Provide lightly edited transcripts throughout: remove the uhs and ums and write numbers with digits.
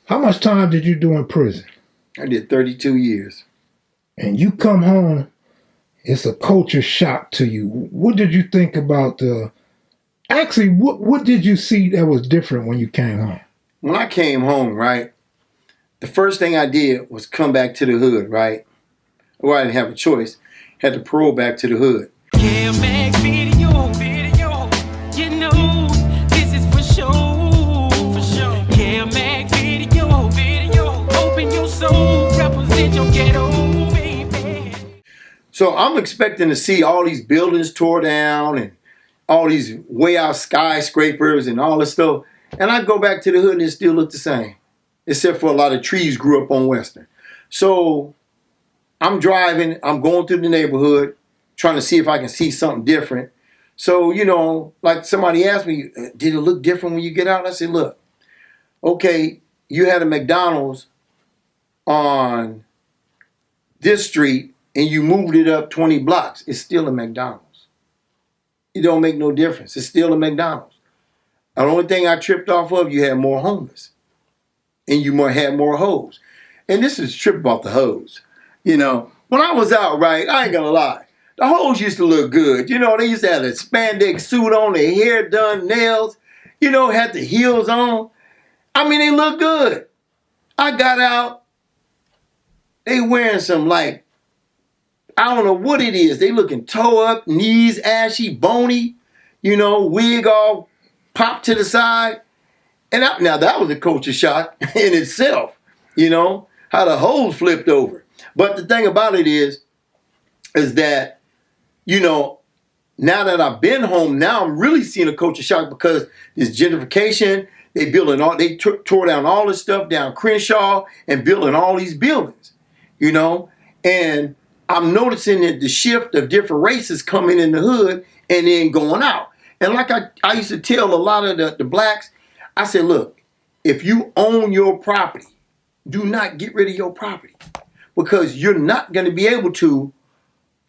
How much time did you do in prison? I did 32 years. And you come home, it's a culture shock to you. What did you think about the... Actually, what did you see that was different when you came home? When I came home, right, the first thing I did was come back to the hood, right? Well, I didn't have a choice. Had to parole back to the hood. Kev Mac video, you know, this is for sure. Kev Mac video, open your soul, represent your ghetto, baby. So I'm expecting to see all these buildings tore down and all these way out skyscrapers and all this stuff. And I go back to the hood and it still look the same, except for a lot of trees grew up on Western. So I'm driving, I'm going through the neighborhood, trying to see if I can see something different. So, you know, like somebody asked me, did it look different when you get out? I said, look, okay, you had a McDonald's on this street and you moved it up 20 blocks. It's still a McDonald's. It don't make no difference. It's still a McDonald's. The only thing I tripped off of, you had more homeless. And you had more hoes. And this is a trip about the hoes. You know, when I was out, right, I ain't gonna lie. The hoes used to look good. You know, they used to have a spandex suit on, their hair done, nails. You know, had the heels on. I mean, they look good. I got out. They wearing some, like, I don't know what it is. They looking toe up, knees ashy, bony. You know, wig all popped to the side. And now that was a culture shock in itself. You know, how the hoes flipped over. But the thing about it is that, you know, now that I've been home, now I'm really seeing a culture shock because this gentrification, they tore down all this stuff down Crenshaw and building all these buildings, you know, and I'm noticing that the shift of different races coming in the hood and then going out. And like I used to tell a lot of the blacks, I said, look, if you own your property, do not get rid of your property. Because you're not going to be able to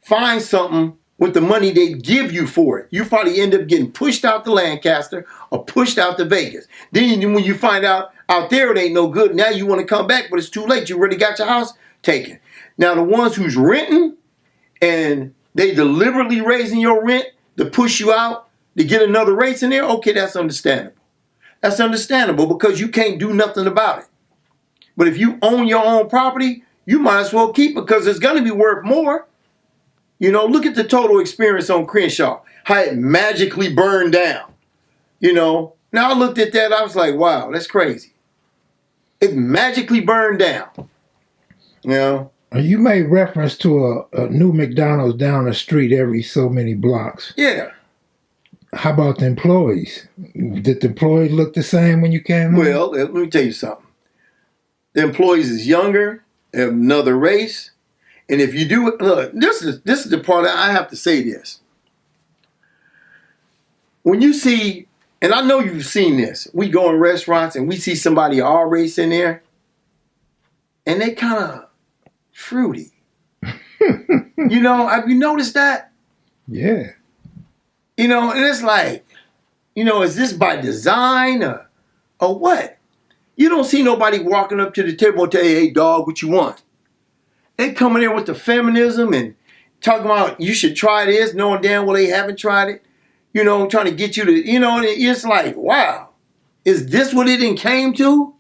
find something with the money they give you for it. You probably end up getting pushed out to Lancaster or pushed out to Vegas. Then when you find out there it ain't no good, now you want to come back, but it's too late. You already got your house taken. Now the ones who's renting and they deliberately raising your rent to push you out to get another race in there, okay, that's understandable. That's understandable because you can't do nothing about it. But if you own your own property, you might as well keep it because it's going to be worth more. You know, look at the total experience on Crenshaw, how it magically burned down. You know, now I looked at that, I was like, wow, that's crazy. It magically burned down. You know? You made reference to a new McDonald's down the street every so many blocks. Yeah. How about the employees? Did the employees look the same when you came home? Well, let me tell you something. The employees is younger. Another race, and if you do it, look, this is the part that I have to say this. When you see, and I know you've seen this, we go in restaurants and we see somebody our race in there, and they kind of fruity. You know, have you noticed that? Yeah. You know, and it's like, you know, is this by design or what? You don't see nobody walking up to the table and tell you, hey, dog, what you want? They come in there with the feminism and talking about you should try this, knowing damn well they haven't tried it. You know, trying to get you to, you know, and it's like, wow, is this what it came to?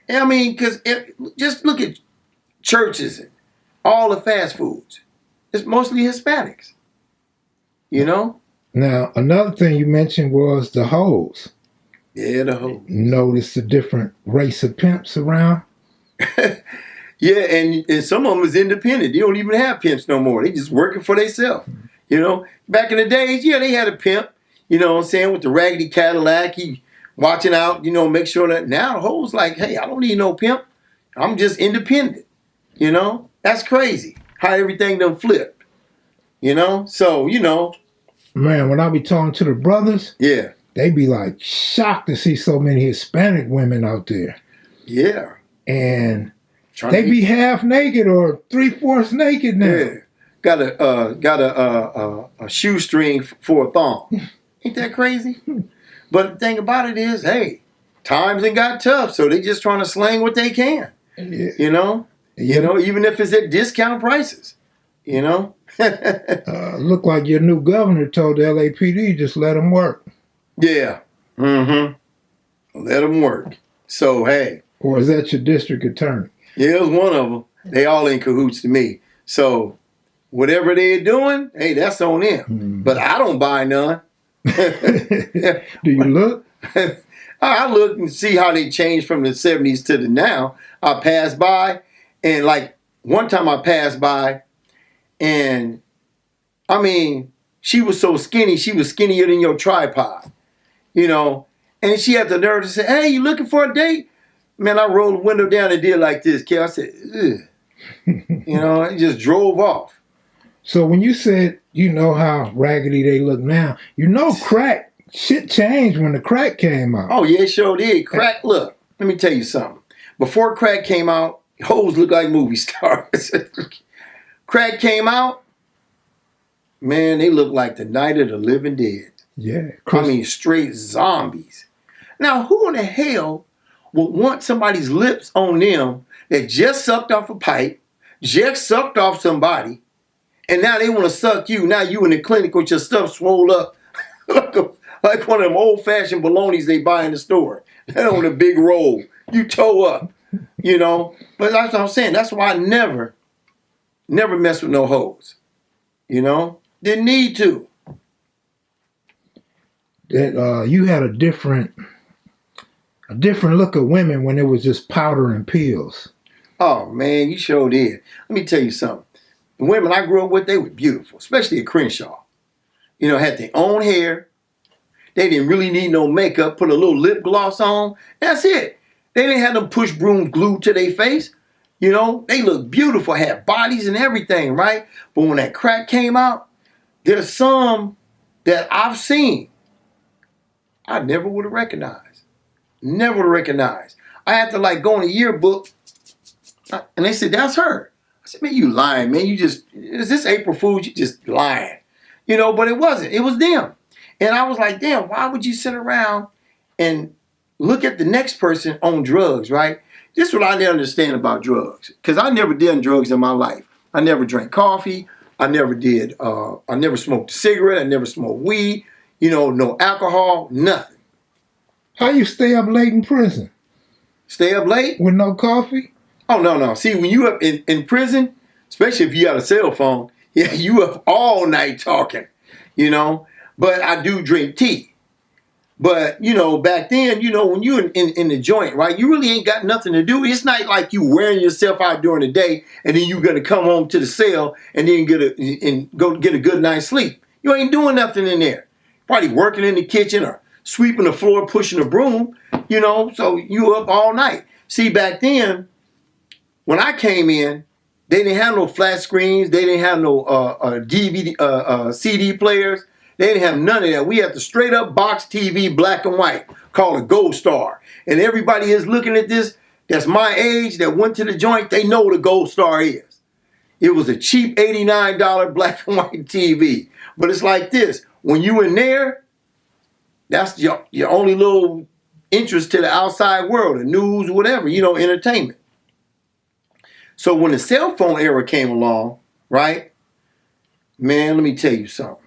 I mean, because just look at churches and all the fast foods. It's mostly Hispanics, you know? Now, another thing you mentioned was the hoes. Yeah, the whole. Notice the different race of pimps around. Yeah, and some of them is independent. They don't even have pimps no more. They just working for themselves. You know, back in the days, yeah, they had a pimp. You know what I'm saying, with the raggedy Cadillac, he watching out. You know, make sure that now the hoes like, hey, I don't need no pimp. I'm just independent. You know, that's crazy how everything done flipped. You know, so you know, man, when I be talking to the brothers, yeah. They be like shocked to see so many Hispanic women out there. Yeah. And they be half naked or 3/4 naked now. Yeah. Got a shoestring for a thong. Ain't that crazy? But the thing about it is, hey, times and got tough, so they just trying to slang what they can. Yeah. You know, even if it's at discount prices. You know. Look like your new governor told the LAPD just let them work. Yeah. Mm-hmm. Let them work. So hey. Or is that your district attorney? Yeah, it was one of them. They all in cahoots to me. So whatever they're doing, hey, that's on them. But I don't buy none. Do you look? I look and see how they changed from the 70s to the now. I pass by, and like one time I passed by, and I mean, she was so skinny, she was skinnier than your tripod, you know, and she had the nerve to say, hey, you looking for a date? Man, I rolled the window down and did like this, Kev. I said, ugh. You know, I just drove off. So when you said, you know how raggedy they look now, you know crack, shit changed when the crack came out. Oh, yeah, it sure did. Crack, look, let me tell you something. Before crack came out, hoes looked like movie stars. Crack came out, man, they look like the Night of the Living Dead. Yeah. I mean, straight zombies. Now, who in the hell would want somebody's lips on them that just sucked off a pipe, just sucked off somebody, and now they want to suck you? Now you in the clinic with your stuff swole up like one of them old-fashioned bolognas they buy in the store. That on a big roll. You toe up, you know. But that's what I'm saying. That's why I never mess with no hoes. You know? Didn't need to. That you had a different look at women when it was just powder and pills. Oh, man, you sure did. Let me tell you something. The women I grew up with, they were beautiful, especially at Crenshaw. You know, had their own hair. They didn't really need no makeup, put a little lip gloss on. That's it. They didn't have them push brooms glued to their face. You know, they looked beautiful, had bodies and everything, right? But when that crack came out, there's some that I've seen I never would have recognized. Never would have recognized. I had to like go in a yearbook, and they said, that's her. I said, man, you lying, man. Is this April Fool's? You just lying. You know, but it wasn't. It was them. And I was like, damn, why would you sit around and look at the next person on drugs, right? This is what I didn't understand about drugs. Because I never did drugs in my life. I never drank coffee. I never smoked a cigarette. I never smoked weed. You know, no alcohol, nothing. How you stay up late in prison? Stay up late? With no coffee? Oh, no. See, when you up in prison, especially if you got a cell phone, yeah, you up all night talking, you know. But I do drink tea. But, you know, back then, you know, when you're in the joint, right, you really ain't got nothing to do. It's not like you wearing yourself out during the day and then you're going to come home to the cell and then go get a good night's sleep. You ain't doing nothing in there. Probably working in the kitchen or sweeping the floor, pushing a broom, you know, so you up all night. See, back then, when I came in, they didn't have no flat screens. They didn't have no DVD, CD players. They didn't have none of that. We had the straight up box TV, black and white, called a Gold Star. And everybody is looking at this that's my age that went to the joint. They know what a Gold Star is. It was a cheap $89 black and white TV. But it's like this. When you in there, that's your only little interest to the outside world, the news, whatever, you know, entertainment. So when the cell phone era came along, right, man, let me tell you something.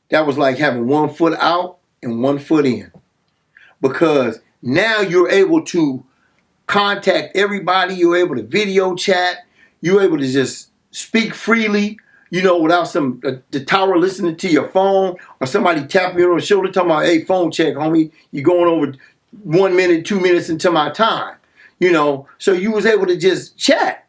That was like having 1 foot out and 1 foot in. Because now you're able to contact everybody. You're able to video chat. You're able to just speak freely, you know, without the tower listening to your phone or somebody tapping you on the shoulder talking about, hey, phone check, homie, you're going over 1 minute, 2 minutes into my time. You know, so you was able to just chat,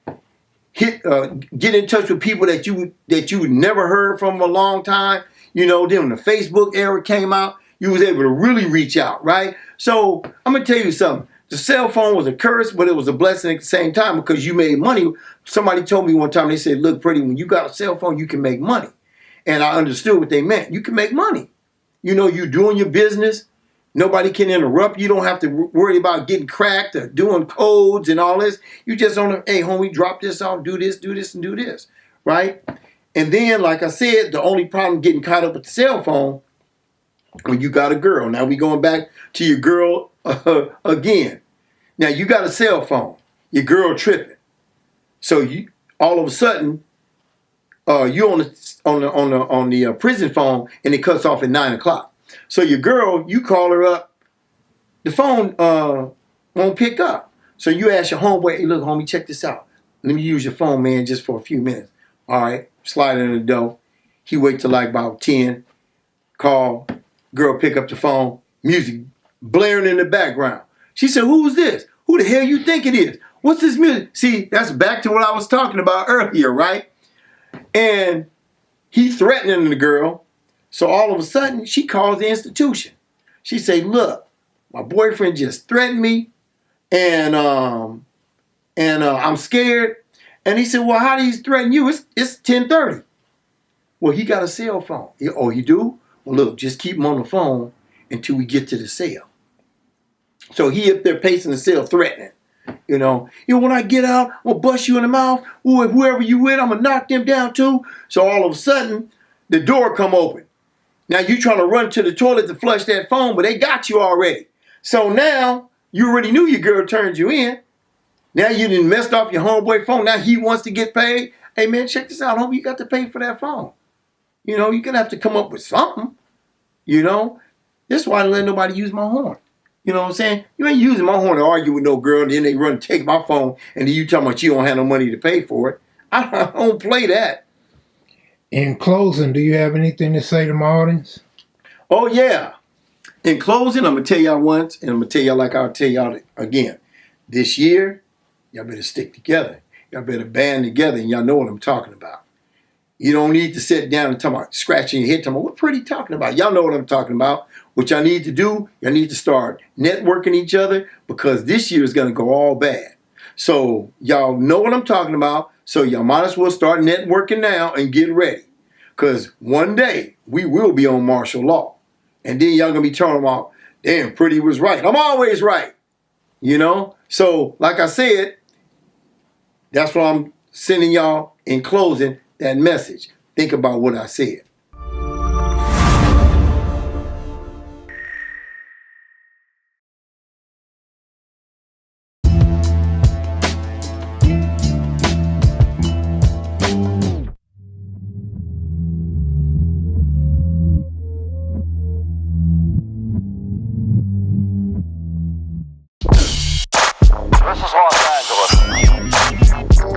get in touch with people that you never heard from a long time. You know, then when the Facebook era came out, you was able to really reach out, right? So I'm gonna tell you something. The cell phone was a curse, but it was a blessing at the same time because you made money. Somebody told me one time, they said, look, pretty, when you got a cell phone, you can make money. And I understood what they meant. You can make money. You know, you're doing your business. Nobody can interrupt. You don't have to worry about getting cracked or doing codes and all this. You just on hey, homie, drop this off, do this, and do this, right? And then, like I said, the only problem getting caught up with the cell phone when you got a girl. Now we going back to your girl again. Now you got a cell phone. Your girl tripping. So you all of a sudden you on the prison phone and it cuts off at 9 o'clock. So your girl, you call her up, the phone won't pick up. So you ask your homeboy, hey, look, homie, check this out. Let me use your phone, man, just for a few minutes. All right, slide in the door. He wait till like about 10. Call, girl pick up the phone, music blaring in the background. She said, who's this? Who the hell you think it is? What's this music? See, that's back to what I was talking about earlier, right? And he threatening the girl. So all of a sudden, she calls the institution. She say, look, my boyfriend just threatened me, and I'm scared. And he said, well, how do he threaten you? It's 10:30. Well, he got a cell phone. Oh, you do? Well, look, just keep him on the phone until we get to the cell. So he up there pacing the cell, threatening. When I get out, I'm going to bust you in the mouth. Ooh, whoever you with, I'm going to knock them down too. So all of a sudden, the door come open. Now you trying to run to the toilet to flush that phone, but they got you already. So now, you already knew your girl turned you in. Now you done messed off your homeboy phone. Now he wants to get paid. Hey man, check this out, homie. You got to pay for that phone. You're going to have to come up with something. That's why I don't let nobody use my horn. You know what I'm saying? You ain't using my horn to argue with no girl, and then they run and take my phone, and then you talking about you don't have no money to pay for it. I don't play that. In closing, do you have anything to say to my audience? Oh, yeah. In closing, I'm going to tell y'all once, and I'm going to tell y'all like I'll tell y'all again. This year, y'all better stick together. Y'all better band together, and y'all know what I'm talking about. You don't need to sit down and talk about scratching your head, talking about what Pretty talking about. Y'all know what I'm talking about. What y'all need to do, y'all need to start networking each other, because this year is going to go all bad. So y'all know what I'm talking about. So y'all might as well start networking now and get ready. Because one day we will be on martial law. And then y'all going to be talking about, damn, Pretty was right. I'm always right. So like I said, that's why I'm sending y'all in closing that message. Think about what I said. This is Los Angeles.